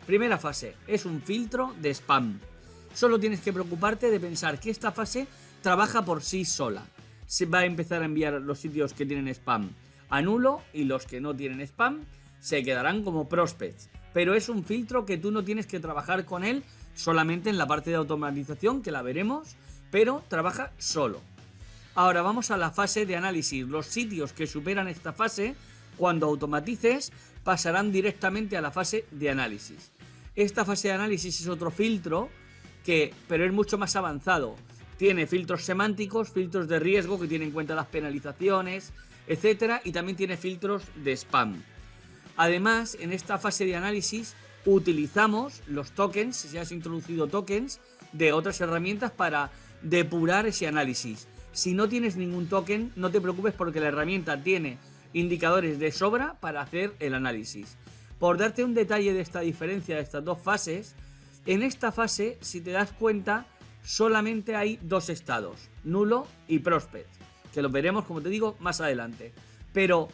Primera fase, es un filtro de spam. Solo tienes que preocuparte de pensar que esta fase trabaja por sí sola. Se va a empezar a enviar los sitios que tienen spam a nulo y los que no tienen spam se quedarán como prospects. Pero es un filtro que tú no tienes que trabajar con él solamente en la parte de automatización, que la veremos, pero trabaja solo. Ahora vamos a la fase de análisis. Los sitios que superan esta fase, cuando automatices, pasarán directamente a la fase de análisis. Esta fase de análisis es otro filtro, pero es mucho más avanzado. Tiene filtros semánticos, filtros de riesgo que tienen en cuenta las penalizaciones, etcétera, y también tiene filtros de spam. Además, en esta fase de análisis utilizamos los tokens, si has introducido tokens de otras herramientas para depurar ese análisis. Si no tienes ningún token, no te preocupes porque la herramienta tiene indicadores de sobra para hacer el análisis. Por darte un detalle de esta diferencia de estas dos fases, en esta fase, si te das cuenta, solamente hay dos estados, nulo y prospect, que lo veremos, como te digo, más adelante. Pero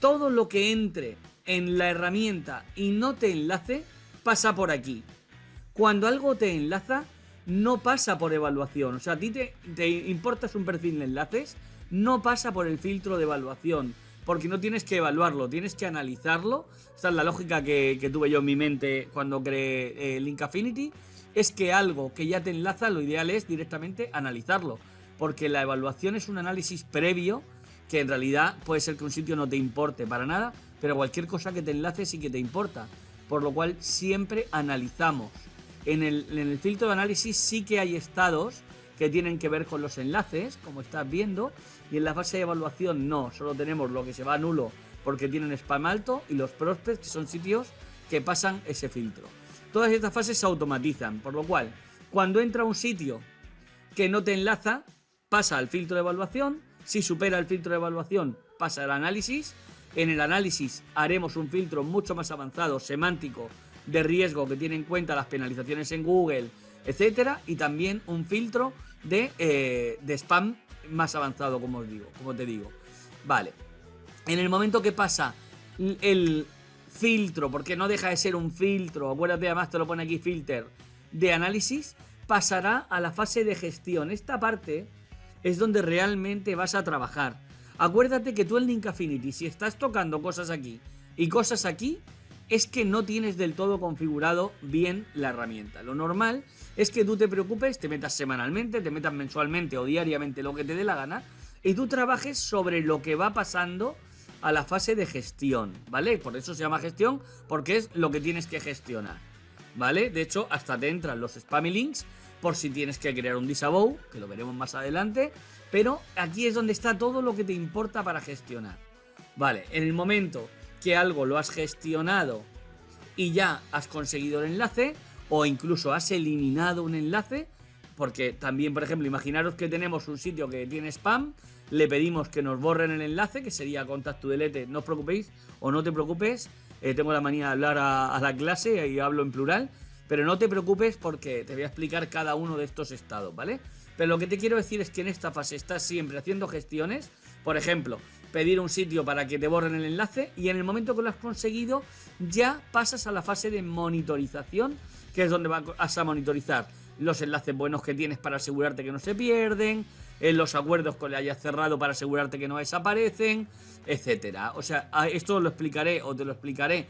todo lo que entre en la herramienta y no te enlace, pasa por aquí. Cuando algo te enlaza, no pasa por evaluación. O sea, a ti te importas un perfil de enlaces, no pasa por el filtro de evaluación, porque no tienes que evaluarlo, tienes que analizarlo. Esta es la lógica que tuve yo en mi mente cuando creé Link Affinity. Es que algo que ya te enlaza, lo ideal es directamente analizarlo, porque la evaluación es un análisis previo que en realidad puede ser que un sitio no te importe para nada, pero cualquier cosa que te enlace sí que te importa, por lo cual siempre analizamos. En el filtro de análisis sí que hay estados que tienen que ver con los enlaces, como estás viendo, y en la fase de evaluación no, solo tenemos lo que se va a nulo porque tienen spam alto y los prospects, que son sitios que pasan ese filtro. Todas estas fases se automatizan, por lo cual cuando entra un sitio que no te enlaza, pasa al filtro de evaluación. Si supera el filtro de evaluación, pasa al análisis. En el análisis haremos un filtro mucho más avanzado, semántico, de riesgo, que tiene en cuenta las penalizaciones en Google, etcétera, y también un filtro de spam más avanzado, como te digo. Vale. En el momento que pasa el filtro, porque no deja de ser un filtro, acuérdate, además te lo pone aquí, filter, de análisis, pasará a la fase de gestión. Esta parte es donde realmente vas a trabajar. Acuérdate que tú en Link Affinity, si estás tocando cosas aquí y cosas aquí, es que no tienes del todo configurado bien la herramienta. Lo normal es que tú te preocupes, te metas semanalmente, te metas mensualmente o diariamente, lo que te dé la gana, y tú trabajes sobre lo que va pasando a la fase de gestión, ¿vale? Por eso se llama gestión, porque es lo que tienes que gestionar, ¿vale? De hecho, hasta te entran los spammy links por si tienes que crear un disavow, que lo veremos más adelante, pero aquí es donde está todo lo que te importa para gestionar. Vale, en el momento que algo lo has gestionado y ya has conseguido el enlace, o incluso has eliminado un enlace, porque también, por ejemplo, imaginaros que tenemos un sitio que tiene spam, le pedimos que nos borren el enlace, que sería contact to delete, no os preocupéis, o no te preocupes, tengo la manía de hablar a la clase y hablo en plural, pero no te preocupes porque te voy a explicar cada uno de estos estados, ¿vale? Pero lo que te quiero decir es que en esta fase estás siempre haciendo gestiones, por ejemplo, pedir un sitio para que te borren el enlace, y en el momento que lo has conseguido ya pasas a la fase de monitorización, que es donde vas a monitorizar los enlaces buenos que tienes para asegurarte que no se pierden, los acuerdos que le hayas cerrado para asegurarte que no desaparecen, etcétera. O sea, esto lo explicaré o te lo explicaré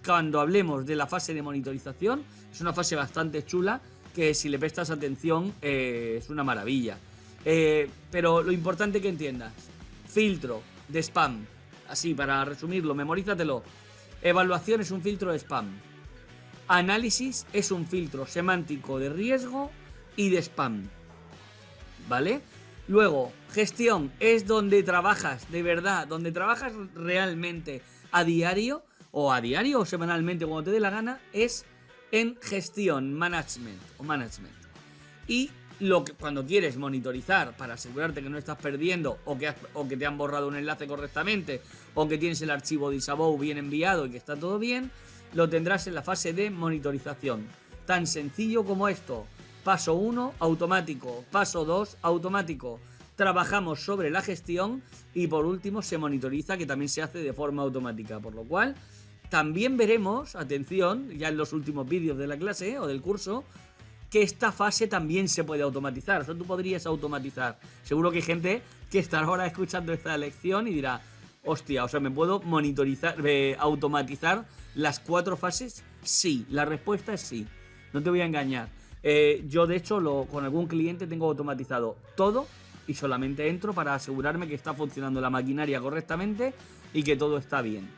cuando hablemos de la fase de monitorización. Es una fase bastante chula que, si le prestas atención, es una maravilla. Pero lo importante que entiendas: filtro de spam, así para resumirlo, memorízatelo. Evaluación es un filtro de spam. Análisis es un filtro semántico de riesgo y de spam, ¿vale? Luego, gestión es donde trabajas de verdad, donde trabajas realmente a diario o semanalmente, cuando te dé la gana, es en gestión, management. Y cuando quieres monitorizar para asegurarte que no estás perdiendo, o que te han borrado un enlace correctamente, o que tienes el archivo disavow bien enviado y que está todo bien, lo tendrás en la fase de monitorización. Tan sencillo como esto. Paso 1, automático. Paso 2, automático. Trabajamos sobre la gestión y por último se monitoriza, que también se hace de forma automática. Por lo cual también veremos, atención, ya en los últimos vídeos de la clase o del curso, que esta fase también se puede automatizar. O sea, tú podrías automatizar. Seguro que hay gente que estará ahora escuchando esta lección y dirá, hostia, o sea, ¿me puedo monitorizar, automatizar las 4 fases? Sí, la respuesta es sí. No te voy a engañar. Yo, de hecho, con algún cliente tengo automatizado todo y solamente entro para asegurarme que está funcionando la maquinaria correctamente y que todo está bien.